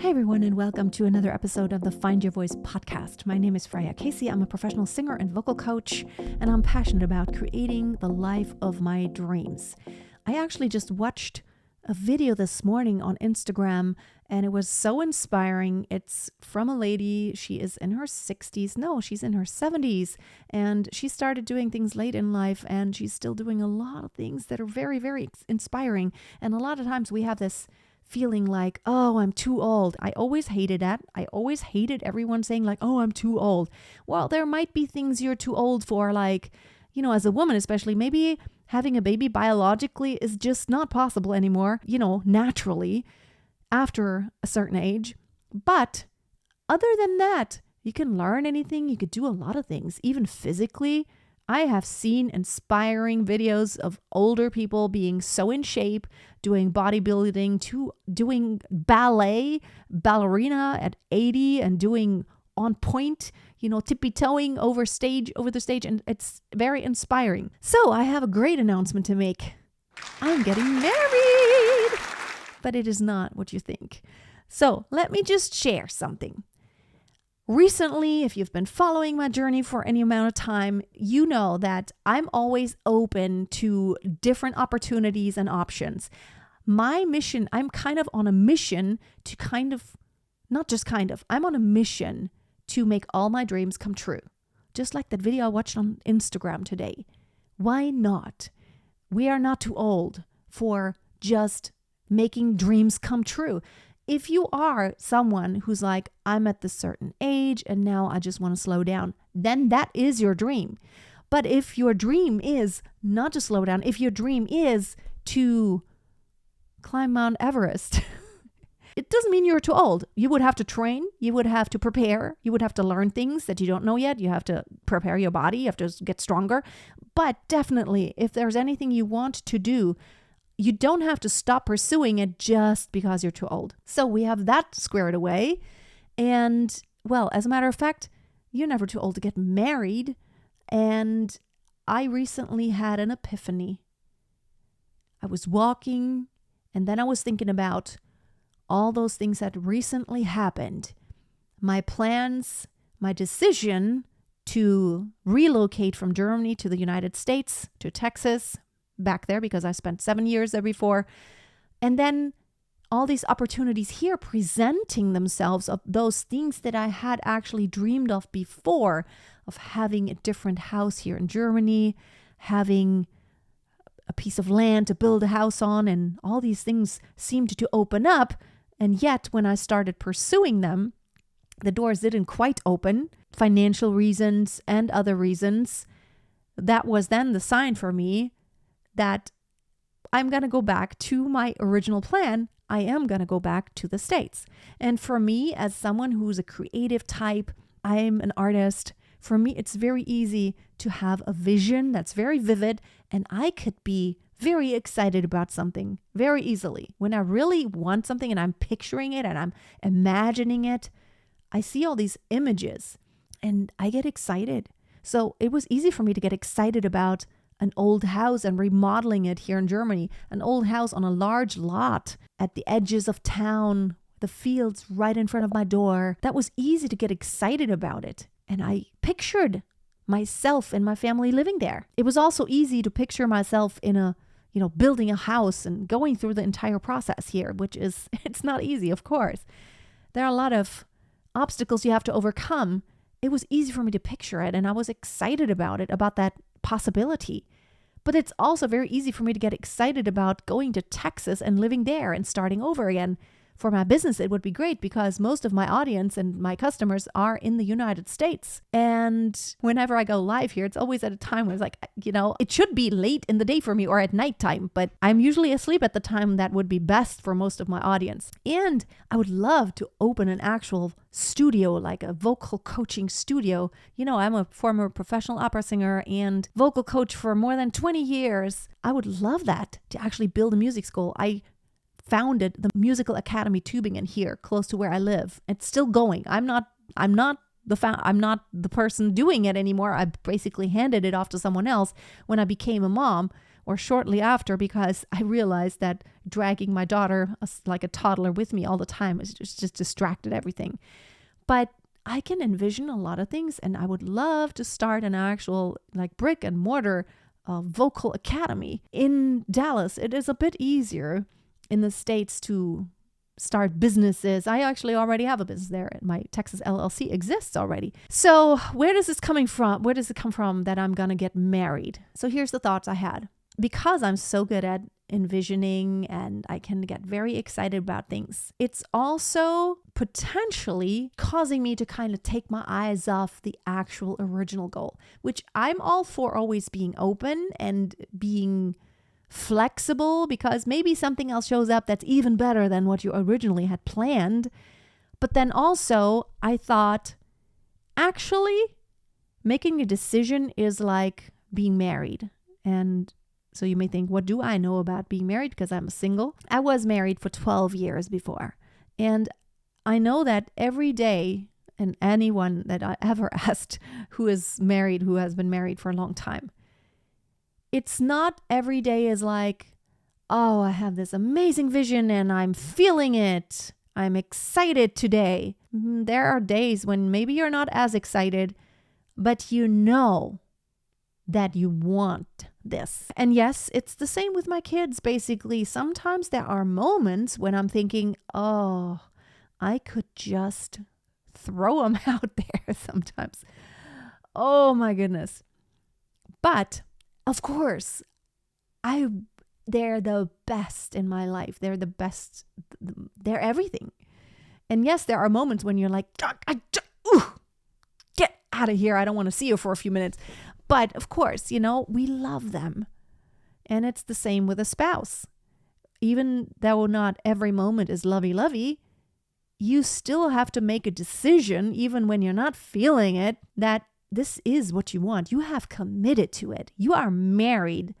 Hey everyone, and welcome to another episode of the Find Your Voice podcast. My name is Freya Casey. I'm a professional singer and vocal coach, and I'm passionate about creating the life of my dreams. I actually just watched a video this morning on Instagram, and it was so inspiring. It's from a lady. She is in her 60s. No, she's in her 70s, and she started doing things late in life, and she's still doing a lot of things that are very, very inspiring. And a lot of times we have this feeling like, oh, I'm too old. I always hated that. I always hated everyone saying like, oh, I'm too old. Well, there might be things you're too old for, like, you know, as a woman especially, maybe having a baby biologically is just not possible anymore, you know, naturally after a certain age. But other than that, you can learn anything. You could do a lot of things, even physically. I have seen inspiring videos of older people being so in shape, doing bodybuilding, to doing ballerina at 80 and doing on point, you know, tippy-toeing over the stage. And it's very inspiring. So I have a great announcement to make. I'm getting married, but it is not what you think. So let me just share something. Recently, if you've been following my journey for any amount of time, you know that I'm always open to different opportunities and options. My mission, I'm kind of on a mission to I'm on a mission to make all my dreams come true. Just like that video I watched on Instagram today. Why not? We are not too old for just making dreams come true. If you are someone who's like, I'm at this certain age and now I just want to slow down, then that is your dream. But if your dream is not to slow down, if your dream is to climb Mount Everest, it doesn't mean you're too old. You would have to train, you would have to prepare, you would have to learn things that you don't know yet. You have to prepare your body, you have to get stronger. But definitely, if there's anything you want to do, you don't have to stop pursuing it just because you're too old. So we have that squared away. And, well, as a matter of fact, you're never too old to get married. And I recently had an epiphany. I was walking, and then I was thinking about all those things that recently happened. My plans, my decision to relocate from Germany to the United States, to Texas, back there because I spent 7 years there before. And then all these opportunities here presenting themselves of those things that I had actually dreamed of before, of having a different house here in Germany, having a piece of land to build a house on, and all these things seemed to open up. And yet when I started pursuing them, the doors didn't quite open, financial reasons and other reasons. That was then the sign for me that I'm going to go back to my original plan. I am going to go back to the States. And for me, as someone who's a creative type, I'm an artist. For me, it's very easy to have a vision that's very vivid, and I could be very excited about something very easily. When I really want something and I'm picturing it and I'm imagining it, I see all these images and I get excited. So it was easy for me to get excited about an old house and remodeling it here in Germany, an old house on a large lot at the edges of town, the fields right in front of my door. That was easy to get excited about it. And I pictured myself and my family living there. It was also easy to picture myself in building a house and going through the entire process here, it's not easy, of course. There are a lot of obstacles you have to overcome. It was easy for me to picture it, and I was excited about it, about that possibility. But it's also very easy for me to get excited about going to Texas and living there and starting over again. For my business, it would be great because most of my audience and my customers are in the United States. And whenever I go live here, it's always at a time where it's like, it should be late in the day for me or at nighttime, but I'm usually asleep at the time that would be best for most of my audience. And I would love to open an actual studio, like a vocal coaching studio. I'm a former professional opera singer and vocal coach for more than 20 years. I would love that, to actually build a music school. I founded the Musical Academy Tübingen here, close to where I live. It's still going. I'm not the person doing it anymore. I basically handed it off to someone else when I became a mom. or shortly after, because I realized that dragging my daughter like a toddler with me all the time was just distracted everything. But I can envision a lot of things, and I would love to start an actual like brick and mortar vocal academy in Dallas. It is a bit easier in the States to start businesses. I actually already have a business there. My Texas LLC exists already. So where does this coming from? Where does it come from that I'm going to get married? So here's the thoughts I had. Because I'm so good at envisioning and I can get very excited about things, it's also potentially causing me to kind of take my eyes off the actual original goal, which I'm all for always being open and being flexible, because maybe something else shows up that's even better than what you originally had planned. But then also I thought, actually making a decision is like being married. And so you may think, what do I know about being married? Because I'm single. I was married for 12 years before. And I know that every day, and anyone that I ever asked who is married, who has been married for a long time, it's not every day is like, oh, I have this amazing vision and I'm feeling it. I'm excited today. There are days when maybe you're not as excited, but you know that you want this. And yes, it's the same with my kids, basically. Sometimes there are moments when I'm thinking, oh, I could just throw them out there sometimes. Oh my goodness. But of course, they're the best in my life. They're the best. They're everything. And yes, there are moments when you're like, get out of here. I don't want to see you for a few minutes. But of course, we love them. And it's the same with a spouse. Even though not every moment is lovey-lovey, you still have to make a decision, even when you're not feeling it, that this is what you want. You have committed to it. You are married,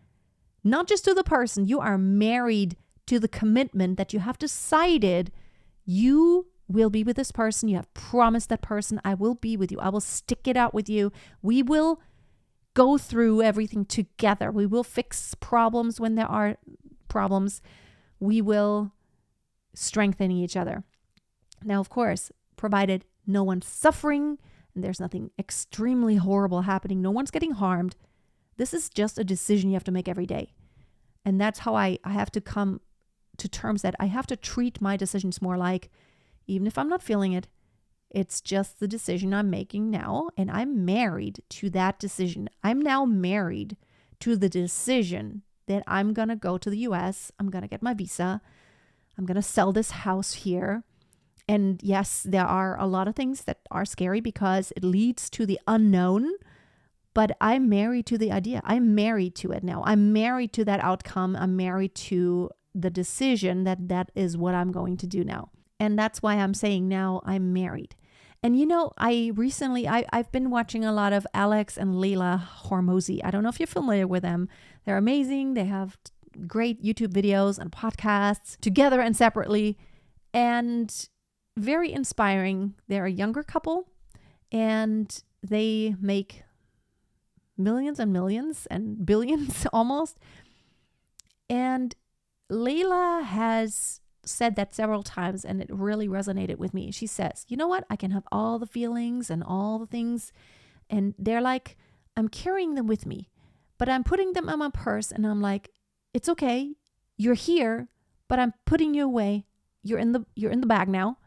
not just to the person. You are married to the commitment that you have decided you will be with this person. You have promised that person, I will be with you. I will stick it out with you. We will go through everything together. We will fix problems when there are problems. We will strengthen each other. Now, of course, provided no one's suffering and there's nothing extremely horrible happening, no one's getting harmed. This is just a decision you have to make every day. And that's how I have to come to terms that I have to treat my decisions more like, even if I'm not feeling it, it's just the decision I'm making now, and I'm married to that decision. I'm now married to the decision that I'm going to go to the US. I'm going to get my visa. I'm going to sell this house here. And yes, there are a lot of things that are scary because it leads to the unknown, but I'm married to the idea. I'm married to it now. I'm married to that outcome. I'm married to the decision that is what I'm going to do now. And that's why I'm saying now I'm married. And I've been watching a lot of Alex and Leila Hormozi. I don't know if you're familiar with them. They're amazing. They have great YouTube videos and podcasts together and separately, and very inspiring. They're a younger couple and they make millions and millions and billions almost. And Leila has said that several times, and it really resonated with me. She says, you know what? I can have all the feelings and all the things, and they're like, I'm carrying them with me, but I'm putting them in my purse, and I'm like, it's okay. You're here, but I'm putting you away. You're in the bag now.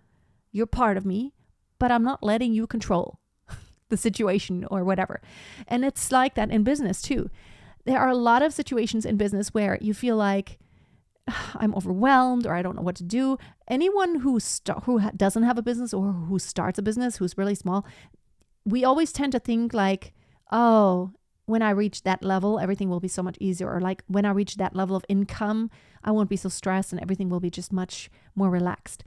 You're part of me, but I'm not letting you control the situation or whatever. And it's like that in business too. There are a lot of situations in business where you feel like, I'm overwhelmed, or I don't know what to do. Anyone who doesn't have a business, or who starts a business, who's really small, we always tend to think like, oh, when I reach that level, everything will be so much easier. Or like, when I reach that level of income, I won't be so stressed and everything will be just much more relaxed.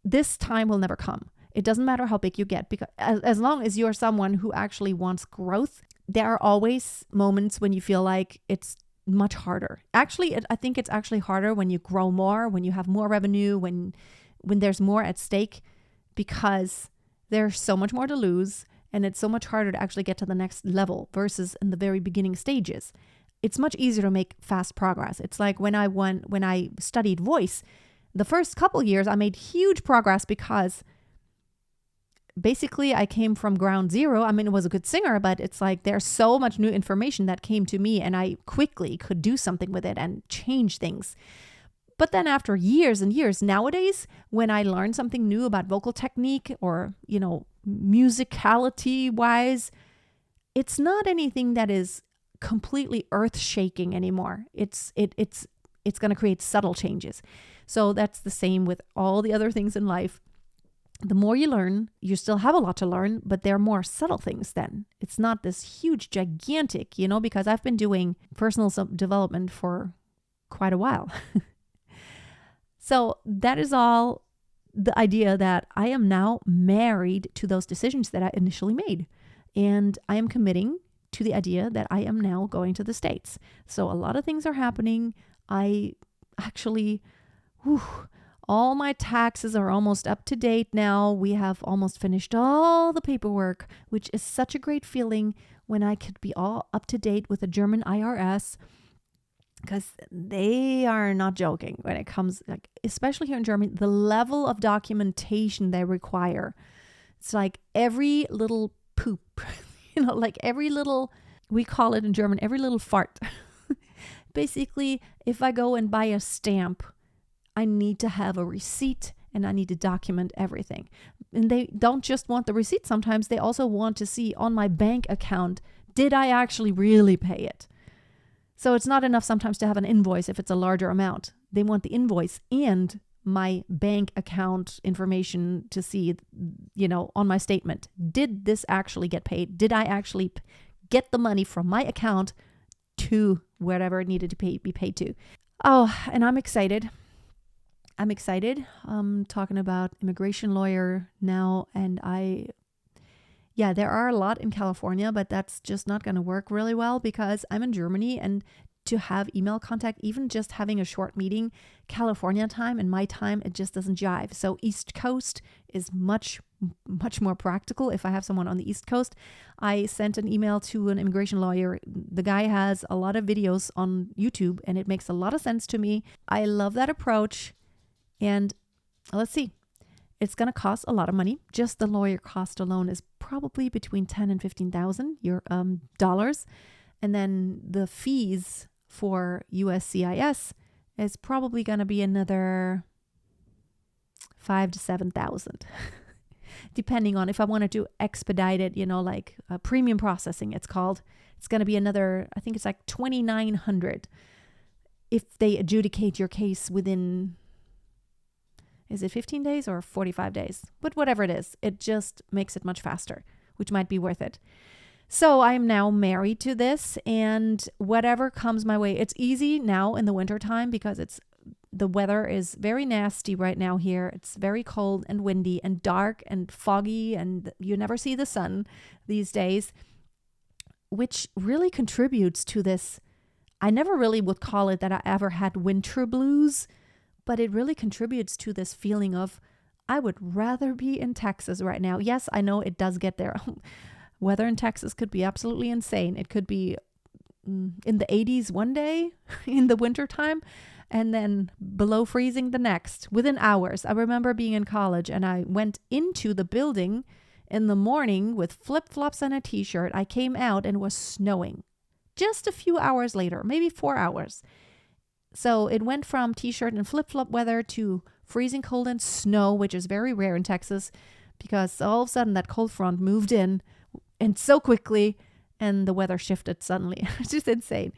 This time will never come. It doesn't matter how big you get, because as long as you're someone who actually wants growth, there are always moments when you feel like it's much harder. Actually, I think it's actually harder when you grow more, when you have more revenue, when there's more at stake, because there's so much more to lose and it's so much harder to actually get to the next level versus in the very beginning stages. it's much easier to make fast progress. It's like when I studied voice, the first couple years I made huge progress because basically I came from ground zero. I mean, I was a good singer, but it's like there's so much new information that came to me and I quickly could do something with it and change things. But then after years and years, nowadays, when I learn something new about vocal technique or, musicality wise, it's not anything that is completely earth shaking anymore. It's going to create subtle changes. So that's the same with all the other things in life. The more you learn, you still have a lot to learn, but there are more subtle things then. It's not this huge, gigantic, because I've been doing personal development for quite a while. So that is all the idea that I am now married to those decisions that I initially made. And I am committing to the idea that I am now going to the States. So a lot of things are happening. I actually, all my taxes are almost up to date now. We have almost finished all the paperwork, which is such a great feeling when I could be all up to date with the German IRS, because they are not joking when it comes, like, especially here in Germany, the level of documentation they require. It's like every little poop, like every little, we call it in German, every little fart. Basically, if I go and buy a stamp, I need to have a receipt and I need to document everything. And they don't just want the receipt. Sometimes they also want to see on my bank account, did I actually really pay it? So it's not enough sometimes to have an invoice if it's a larger amount. They want the invoice and my bank account information to see, on my statement. Did this actually get paid? Did I actually get the money from my account to wherever it needed to be paid to? Oh, and I'm excited. I'm talking about immigration lawyer now, and there are a lot in California, but that's just not going to work really well because I'm in Germany, and to have email contact, even just having a short meeting, California time and my time, it just doesn't jive. So East Coast is much, much more practical if I have someone on the East Coast. I sent an email to an immigration lawyer. The guy has a lot of videos on YouTube and it makes a lot of sense to me. I love that approach. And let's see. It's going to cost a lot of money. Just the lawyer cost alone is probably between $10,000 and $15,000 dollars. And then the fees for USCIS is probably going to be another $5,000 to $7,000, depending on if I want to do expedited, like premium processing, it's called. It's going to be another, I think it's like $2,900 if they adjudicate your case within, is it 15 days or 45 days? But whatever it is, it just makes it much faster, which might be worth it. So I am now married to this, and whatever comes my way, it's easy now in the wintertime because the weather is very nasty right now here. It's very cold and windy and dark and foggy, and you never see the sun these days, which really contributes to this. I never really would call it that I ever had winter blues, but it really contributes to this feeling of, I would rather be in Texas right now. Yes, I know it does get there. Weather in Texas could be absolutely insane. It could be in the 80s one day in the wintertime and then below freezing the next within hours. I remember being in college and I went into the building in the morning with flip-flops and a t-shirt. I came out and it was snowing just a few hours later, maybe 4 hours. So it went from t-shirt and flip-flop weather to freezing cold and snow, which is very rare in Texas because all of a sudden that cold front moved in and so quickly, and the weather shifted suddenly. It's just insane,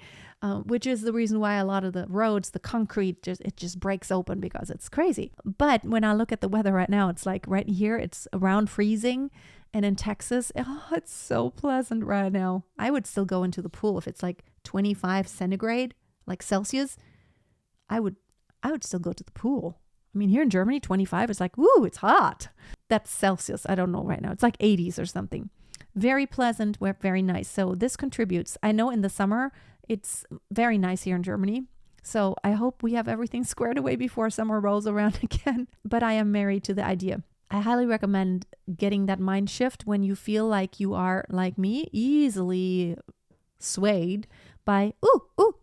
which is the reason why a lot of the roads, the concrete, just breaks open because it's crazy. But when I look at the weather right now, it's like right here, it's around freezing. And in Texas, it's so pleasant right now. I would still go into the pool if it's like 25 centigrade, like Celsius. I would still go to the pool. I mean, here in Germany, 25 is like, woo, it's hot. That's Celsius. I don't know right now. It's like 80s or something. Very pleasant, very nice. So this contributes. I know in the summer, it's very nice here in Germany. So I hope we have everything squared away before summer rolls around again. But I am married to the idea. I highly recommend getting that mind shift when you feel like you are, like me, easily swayed by,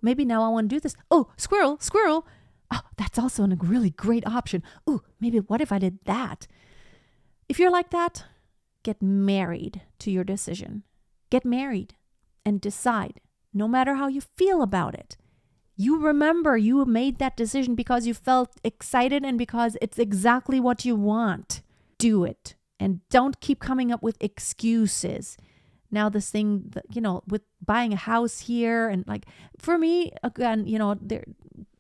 maybe now I want to do this. Oh, squirrel. Oh, that's also a really great option. Ooh, maybe what if I did that? If you're like that, get married to your decision. Get married and decide, no matter how you feel about it. You remember you made that decision because you felt excited and because it's exactly what you want. Do it. And don't keep coming up with excuses. Now this thing, that, with buying a house here and like, for me, again, there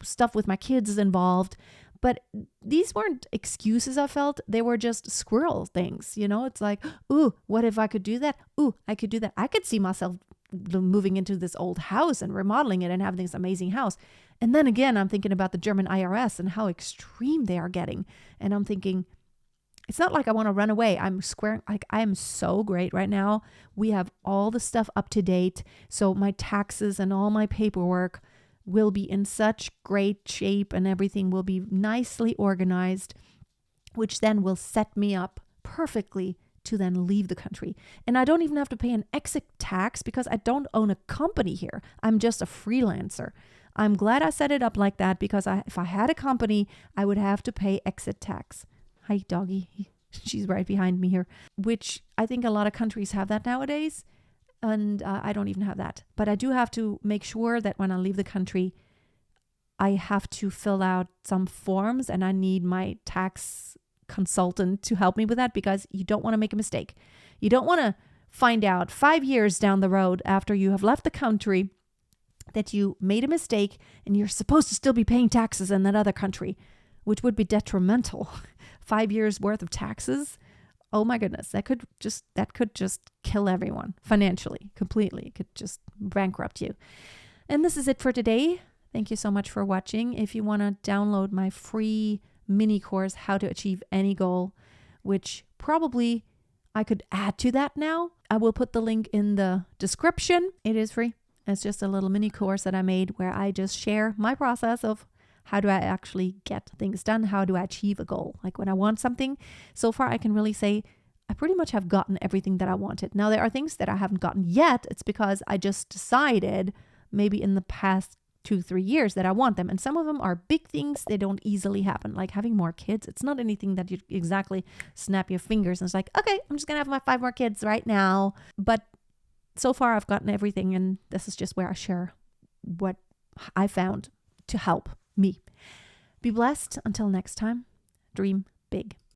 stuff with my kids is involved, but these weren't excuses I felt. They were just squirrel things, It's like, ooh, what if I could do that? Ooh, I could do that. I could see myself moving into this old house and remodeling it and having this amazing house. And then again, I'm thinking about the German IRS and how extreme they are getting. And I'm thinking, it's not like I want to run away. I am so great right now. We have all the stuff up to date. So my taxes and all my paperwork will be in such great shape and everything will be nicely organized, which then will set me up perfectly to then leave the country. And I don't even have to pay an exit tax because I don't own a company here. I'm just a freelancer. I'm glad I set it up like that because if I had a company, I would have to pay exit tax. Hi, doggy. She's right behind me here, which I think a lot of countries have that nowadays. And I don't even have that. But I do have to make sure that when I leave the country, I have to fill out some forms and I need my tax consultant to help me with that because you don't want to make a mistake. You don't want to find out 5 years down the road after you have left the country that you made a mistake and you're supposed to still be paying taxes in that other country, which would be detrimental. 5 years worth of taxes. Oh my goodness, that could just kill everyone financially, completely. It could just bankrupt you. And this is it for today. Thank you so much for watching. If you want to download my free mini course, How to Achieve Any Goal, which probably I could add to that now, I will put the link in the description. It is free. It's just a little mini course that I made where I just share my process of how do I actually get things done? How do I achieve a goal? Like when I want something, so far I can really say I pretty much have gotten everything that I wanted. Now there are things that I haven't gotten yet. It's because I just decided maybe in the past 2-3 years that I want them. And some of them are big things. They don't easily happen. Like having more kids. It's not anything that you exactly snap your fingers and it's like, okay, I'm just going to have my 5 more kids right now. But so far I've gotten everything. And this is just where I share what I found to help me. Be blessed. Until next time, dream big.